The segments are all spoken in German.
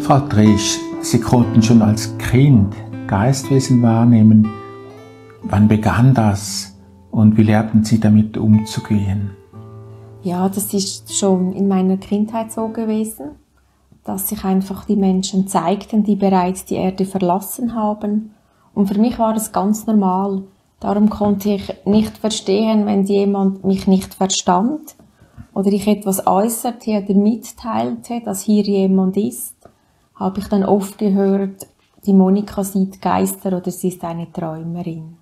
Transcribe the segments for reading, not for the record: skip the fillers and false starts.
Frau Driesch, Sie konnten schon als Kind Geistwesen wahrnehmen. Wann begann das und wie lernten Sie damit umzugehen? Ja, das ist schon in meiner Kindheit so gewesen, dass sich einfach die Menschen zeigten, die bereits die Erde verlassen haben. Und für mich war es ganz normal. Darum konnte ich nicht verstehen, wenn jemand mich nicht verstand oder ich etwas äußerte oder mitteilte, dass hier jemand ist, habe ich dann oft gehört, die Monika sieht Geister oder sie ist eine Träumerin.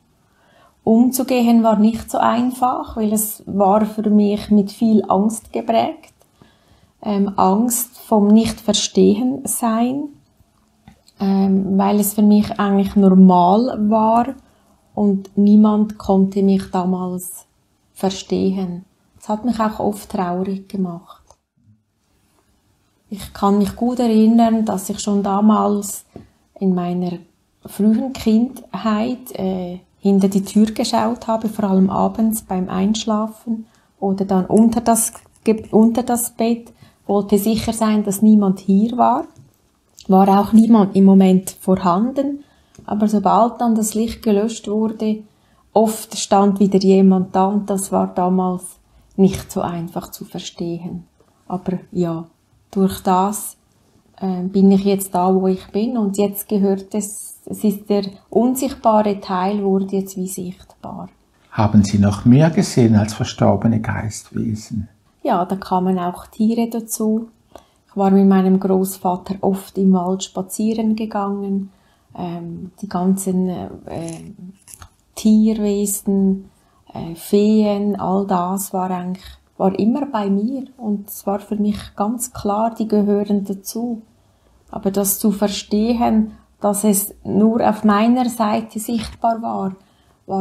Umzugehen war nicht so einfach, weil es war für mich mit viel Angst geprägt. Angst vom Nicht-Verstehen-Sein, weil es für mich eigentlich normal war und niemand konnte mich damals verstehen. Das hat mich auch oft traurig gemacht. Ich kann mich gut erinnern, dass ich schon damals in meiner frühen Kindheit hinter die Tür geschaut habe, vor allem abends beim Einschlafen oder dann unter das Bett, wollte sicher sein, dass niemand hier war. War auch niemand im Moment vorhanden, aber sobald dann das Licht gelöscht wurde, oft stand wieder jemand da und das war damals nicht so einfach zu verstehen. Aber ja, durch das bin ich jetzt da, wo ich bin und jetzt gehört es ist der unsichtbare Teil, wurde jetzt wie sichtbar. Haben Sie noch mehr gesehen als verstorbene Geistwesen? Ja, da kamen auch Tiere dazu. Ich war mit meinem Großvater oft im Wald spazieren gegangen. Die ganzen Tierwesen, Feen, all das war immer bei mir und es war für mich ganz klar, die gehören dazu. Aber das zu verstehen, dass es nur auf meiner Seite sichtbar war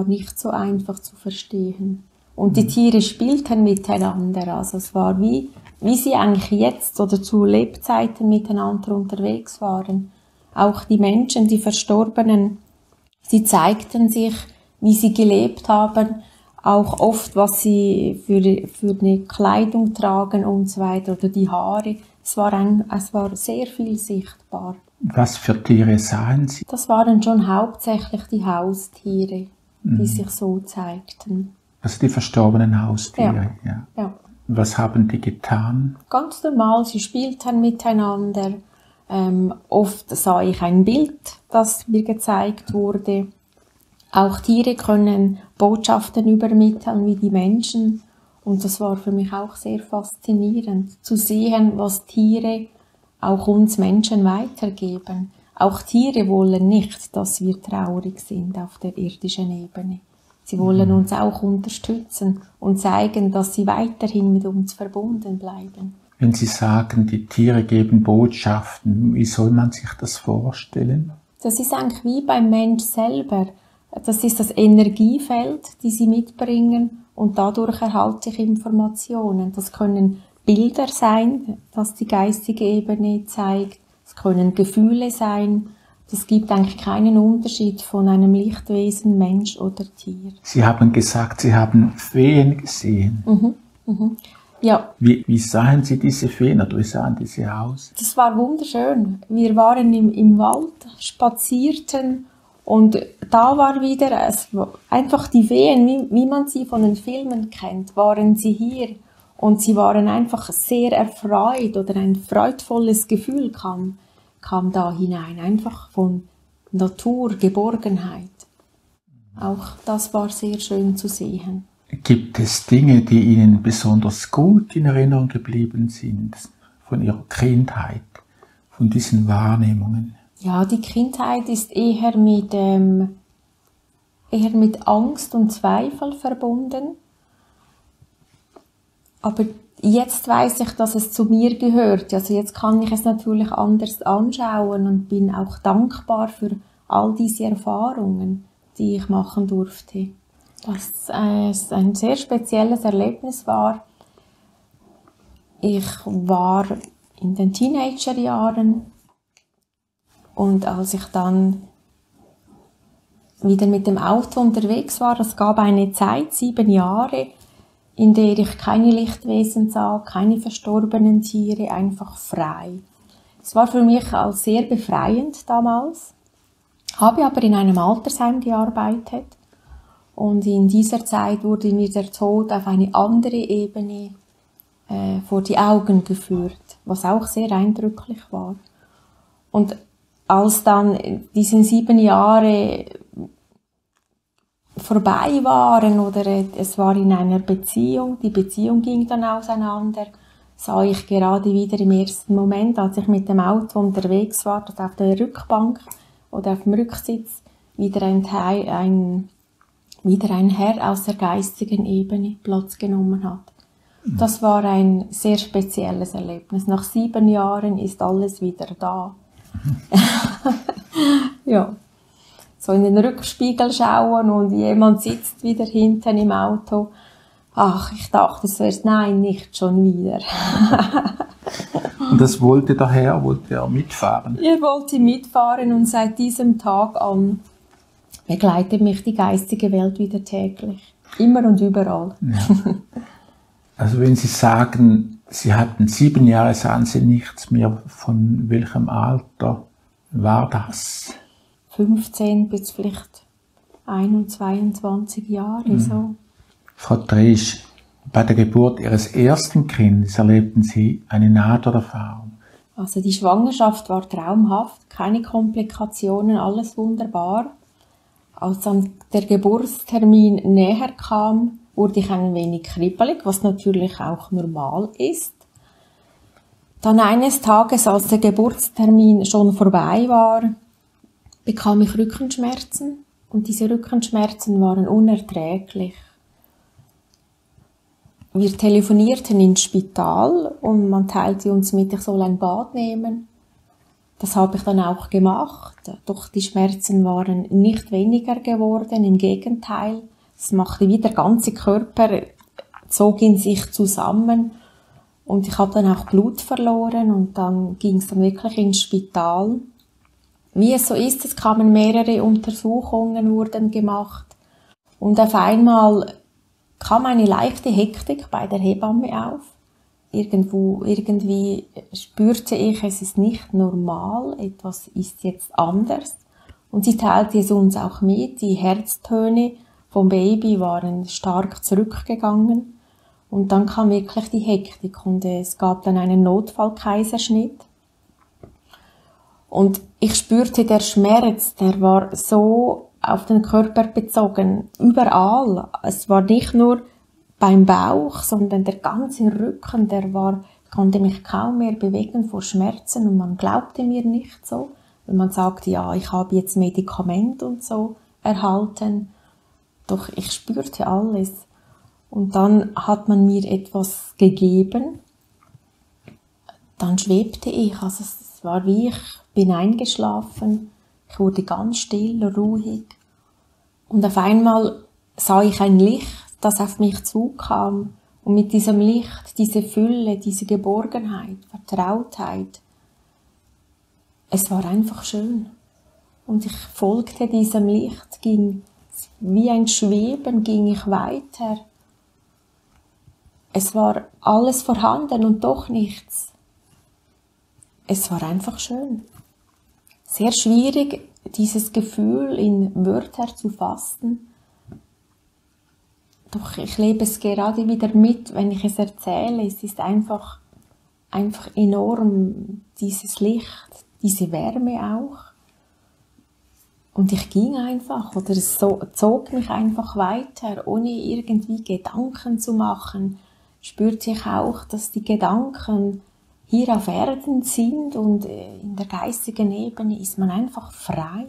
nicht so einfach zu verstehen. Und die Tiere spielten miteinander, also es war wie sie eigentlich jetzt oder zu Lebzeiten miteinander unterwegs waren. Auch die Menschen, die Verstorbenen, sie zeigten sich, wie sie gelebt haben, auch oft, was sie für eine Kleidung tragen und so weiter, oder die Haare. Es war sehr viel sichtbar. Was für Tiere sahen Sie? Das waren schon hauptsächlich die Haustiere, die sich so zeigten. Also die verstorbenen Haustiere, ja. Ja. Was haben die getan? Ganz normal, sie spielten miteinander. Oft sah ich ein Bild, das mir gezeigt wurde. Auch Tiere können Botschaften übermitteln wie die Menschen. Und das war für mich auch sehr faszinierend, zu sehen, was Tiere auch uns Menschen weitergeben. Auch Tiere wollen nicht, dass wir traurig sind auf der irdischen Ebene. Sie wollen uns auch unterstützen und zeigen, dass sie weiterhin mit uns verbunden bleiben. Wenn Sie sagen, die Tiere geben Botschaften, wie soll man sich das vorstellen? Das ist eigentlich wie beim Mensch selber. Das ist das Energiefeld, die sie mitbringen und dadurch erhalte ich Informationen. Das können Bilder sein, das die geistige Ebene zeigt. Es können Gefühle sein. Es gibt eigentlich keinen Unterschied von einem Lichtwesen, Mensch oder Tier. Sie haben gesagt, Sie haben Feen gesehen. Ja. Wie sahen Sie diese Feen oder wie sahen diese aus? Das war wunderschön. Wir waren im Wald, spazierten und da war wieder einfach die Feen, wie man sie von den Filmen kennt, waren sie hier. Und sie waren einfach sehr erfreut oder ein freudvolles Gefühl kam da hinein, einfach von Natur, Geborgenheit. Auch das war sehr schön zu sehen. Gibt es Dinge, die Ihnen besonders gut in Erinnerung geblieben sind, von Ihrer Kindheit, von diesen Wahrnehmungen? Ja, die Kindheit ist eher mit Angst und Zweifel verbunden. Aber jetzt weiß ich, dass es zu mir gehört. Also jetzt kann ich es natürlich anders anschauen und bin auch dankbar für all diese Erfahrungen, die ich machen durfte. Was ein sehr spezielles Erlebnis war. Ich war in den Teenagerjahren und als ich dann wieder mit dem Auto unterwegs war, es gab eine Zeit, 7 Jahre, in der ich keine Lichtwesen sah, keine verstorbenen Tiere, einfach frei. Es war für mich auch sehr befreiend damals. Habe aber in einem Altersheim gearbeitet. Und in dieser Zeit wurde mir der Tod auf eine andere Ebene vor die Augen geführt, was auch sehr eindrücklich war. Und als dann diese 7 Jahre vorbei waren oder es war in einer Beziehung, die Beziehung ging dann auseinander, sah ich gerade wieder im ersten Moment, als ich mit dem Auto unterwegs war, dass auf der Rückbank oder auf dem Rücksitz wieder ein Herr aus der geistigen Ebene Platz genommen hat. Das war ein sehr spezielles Erlebnis. Nach 7 Jahren ist alles wieder da. Ja. So in den Rückspiegel schauen und jemand sitzt wieder hinten im Auto. Ach, ich dachte zuerst, nein, nicht schon wieder. Und das wollte er mitfahren? Er wollte mitfahren und seit diesem Tag an begleitet mich die geistige Welt wieder täglich. Immer und überall. Ja. Also wenn Sie sagen, Sie hatten 7 Jahre, sahen Sie nichts mehr, von welchem Alter war das? 15 bis vielleicht 21, 22 Jahre, so. Frau Tresch, bei der Geburt Ihres ersten Kindes erlebten Sie eine Nahtoderfahrung. Also die Schwangerschaft war traumhaft, keine Komplikationen, alles wunderbar. Als dann der Geburtstermin näher kam, wurde ich ein wenig kribbelig, was natürlich auch normal ist. Dann eines Tages, als der Geburtstermin schon vorbei war, bekam ich Rückenschmerzen und diese Rückenschmerzen waren unerträglich. Wir telefonierten ins Spital und man teilte uns mit, ich soll ein Bad nehmen. Das habe ich dann auch gemacht, doch die Schmerzen waren nicht weniger geworden, im Gegenteil. Es machte wie der ganze Körper, zog in sich zusammen und ich habe dann auch Blut verloren und dann ging es dann wirklich ins Spital. Wie es so ist, es kamen mehrere Untersuchungen, wurden gemacht und auf einmal kam eine leichte Hektik bei der Hebamme auf. Irgendwie spürte ich, es ist nicht normal, etwas ist jetzt anders. Und sie teilte es uns auch mit, die Herztöne vom Baby waren stark zurückgegangen. Und dann kam wirklich die Hektik und es gab dann einen Notfallkaiserschnitt. Und ich spürte, der Schmerz, der war so auf den Körper bezogen, überall. Es war nicht nur beim Bauch, sondern der ganze Rücken, ich konnte mich kaum mehr bewegen vor Schmerzen und man glaubte mir nicht so. Und man sagte, ja, ich habe jetzt Medikament und so erhalten. Doch ich spürte alles. Und dann hat man mir etwas gegeben. Dann schwebte ich. Also es war wie, ich bin eingeschlafen. Ich wurde ganz still, ruhig. Und auf einmal sah ich ein Licht, das auf mich zukam. Und mit diesem Licht, diese Fülle, diese Geborgenheit, Vertrautheit. Es war einfach schön. Und ich folgte diesem Licht, ging wie ein Schweben, ging ich weiter. Es war alles vorhanden und doch nichts. Es war einfach schön. Sehr schwierig, dieses Gefühl in Wörter zu fassen. Doch ich lebe es gerade wieder mit, wenn ich es erzähle. Es ist einfach enorm, dieses Licht, diese Wärme auch. Und ich ging einfach, oder es zog mich einfach weiter, ohne irgendwie Gedanken zu machen. Spürte ich auch, dass die Gedanken hier auf Erden sind und in der geistigen Ebene ist man einfach frei.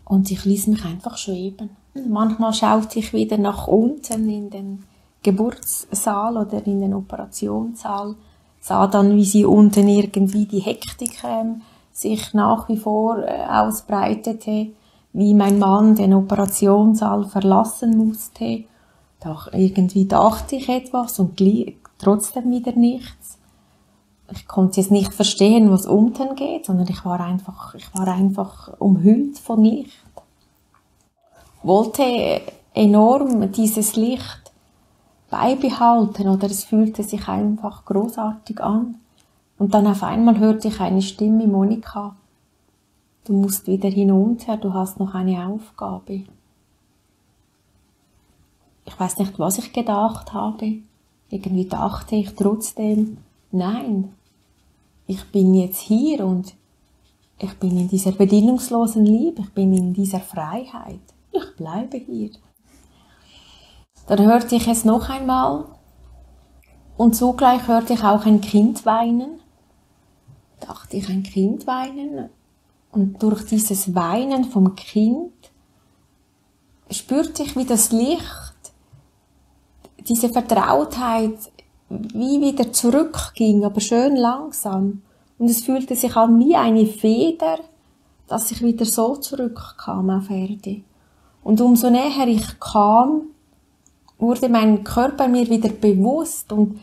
Und ich ließ mich einfach schweben. Manchmal schaute ich wieder nach unten in den Geburtssaal oder in den Operationssaal, sah dann, wie sie unten irgendwie die Hektik sich nach wie vor ausbreitete, wie mein Mann den Operationssaal verlassen musste. Doch irgendwie dachte ich etwas und trotzdem wieder nichts. Ich konnte es nicht verstehen, was unten geht, sondern ich war einfach umhüllt von Licht. Wollte enorm dieses Licht beibehalten oder es fühlte sich einfach großartig an. Und dann auf einmal hörte ich eine Stimme: Monika, du musst wieder hinunter, du hast noch eine Aufgabe. Ich weiß nicht, was ich gedacht habe. Irgendwie dachte ich trotzdem, nein, ich bin jetzt hier und ich bin in dieser bedingungslosen Liebe, ich bin in dieser Freiheit. Ich bleibe hier. Dann hörte ich es noch einmal und zugleich hörte ich auch ein Kind weinen. Dachte ich, ein Kind weinen? Und durch dieses Weinen vom Kind spürte ich, wie das Licht, diese Vertrautheit, wie wieder zurückging, aber schön langsam. Und es fühlte sich an wie eine Feder, dass ich wieder so zurückkam auf Erde. Und umso näher ich kam, wurde mein Körper mir wieder bewusst und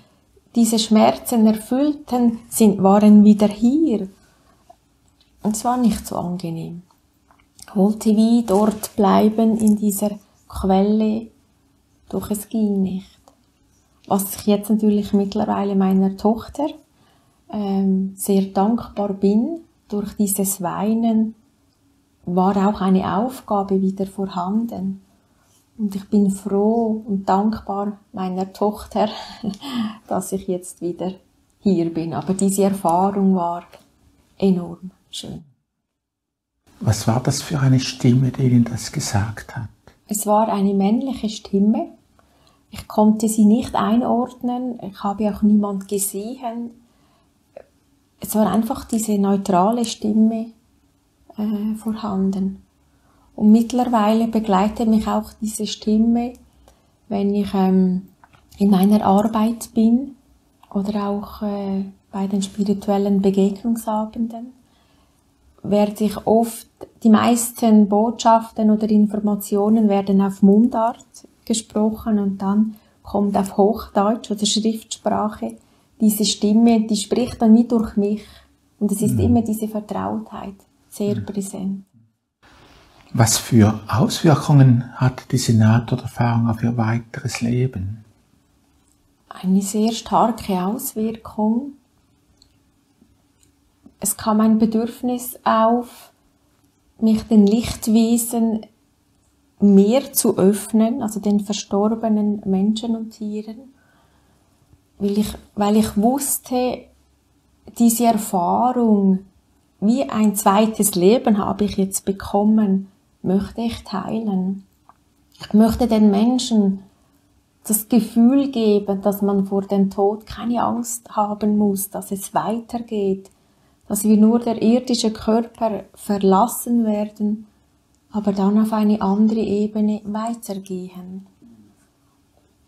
diese Schmerzen erfüllten, waren wieder hier. Und es war nicht so angenehm. Ich wollte wie dort bleiben in dieser Quelle, doch es ging nicht. Was ich jetzt natürlich mittlerweile meiner Tochter sehr dankbar bin, durch dieses Weinen war auch eine Aufgabe wieder vorhanden. Und ich bin froh und dankbar meiner Tochter, dass ich jetzt wieder hier bin. Aber diese Erfahrung war enorm schön. Was war das für eine Stimme, die Ihnen das gesagt hat? Es war eine männliche Stimme. Ich konnte sie nicht einordnen. Ich habe auch niemand gesehen. Es war einfach diese neutrale Stimme vorhanden. Und mittlerweile begleitet mich auch diese Stimme, wenn ich in meiner Arbeit bin oder auch bei den spirituellen Begegnungsabenden, werde ich oft, die meisten Botschaften oder Informationen werden auf Mundart gesprochen und dann kommt auf Hochdeutsch oder Schriftsprache diese Stimme, die spricht dann wie durch mich. Und es ist immer diese Vertrautheit sehr präsent. Was für Auswirkungen hat diese Nahtoderfahrung auf Ihr weiteres Leben? Eine sehr starke Auswirkung. Es kam ein Bedürfnis auf, mich den Lichtwesen mehr zu öffnen, also den verstorbenen Menschen und Tieren, weil ich wusste, diese Erfahrung, wie ein zweites Leben habe ich jetzt bekommen, möchte ich teilen. Ich möchte den Menschen das Gefühl geben, dass man vor dem Tod keine Angst haben muss, dass es weitergeht, dass wir nur der irdische Körper verlassen werden, aber dann auf eine andere Ebene weitergehen.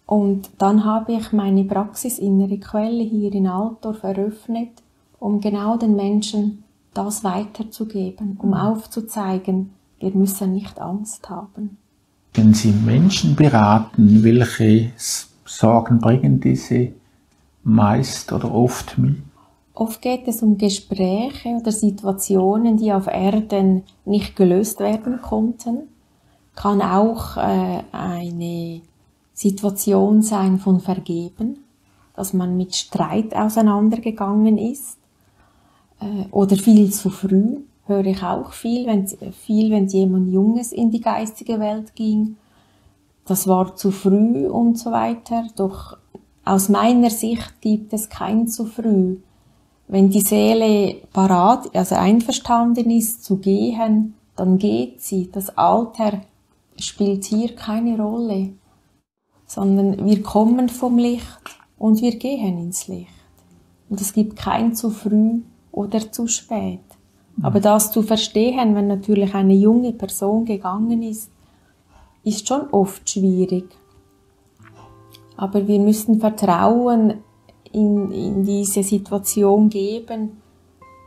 Und dann habe ich meine Praxis Innere Quelle hier in Altdorf eröffnet, um genau den Menschen das weiterzugeben, um aufzuzeigen, wir müssen nicht Angst haben. Wenn Sie Menschen beraten, welche Sorgen bringen diese meist oder oft mit? Oft geht es um Gespräche oder Situationen, die auf Erden nicht gelöst werden konnten. Kann auch eine Situation sein von Vergeben, dass man mit Streit auseinandergegangen ist. Oder viel zu früh, höre ich auch viel, wenn jemand Junges in die geistige Welt ging. Das war zu früh und so weiter. Doch aus meiner Sicht gibt es kein zu früh. Wenn die Seele parat, also einverstanden ist zu gehen, dann geht sie. Das Alter spielt hier keine Rolle, sondern wir kommen vom Licht und wir gehen ins Licht. Und es gibt kein zu früh oder zu spät. Aber das zu verstehen, wenn natürlich eine junge Person gegangen ist schon oft schwierig. Aber wir müssen Vertrauen in diese Situation geben,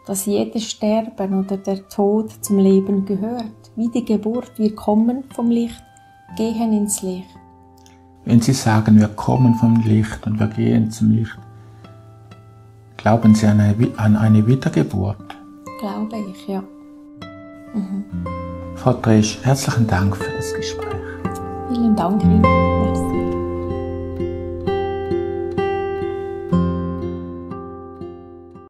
dass jedes Sterben oder der Tod zum Leben gehört. Wie die Geburt, wir kommen vom Licht, gehen ins Licht. Wenn Sie sagen, wir kommen vom Licht und wir gehen zum Licht, glauben Sie an eine Wiedergeburt? Glaube ich, ja. Frau Dresch, herzlichen Dank für das Gespräch. Vielen Dank Ihnen. Merci.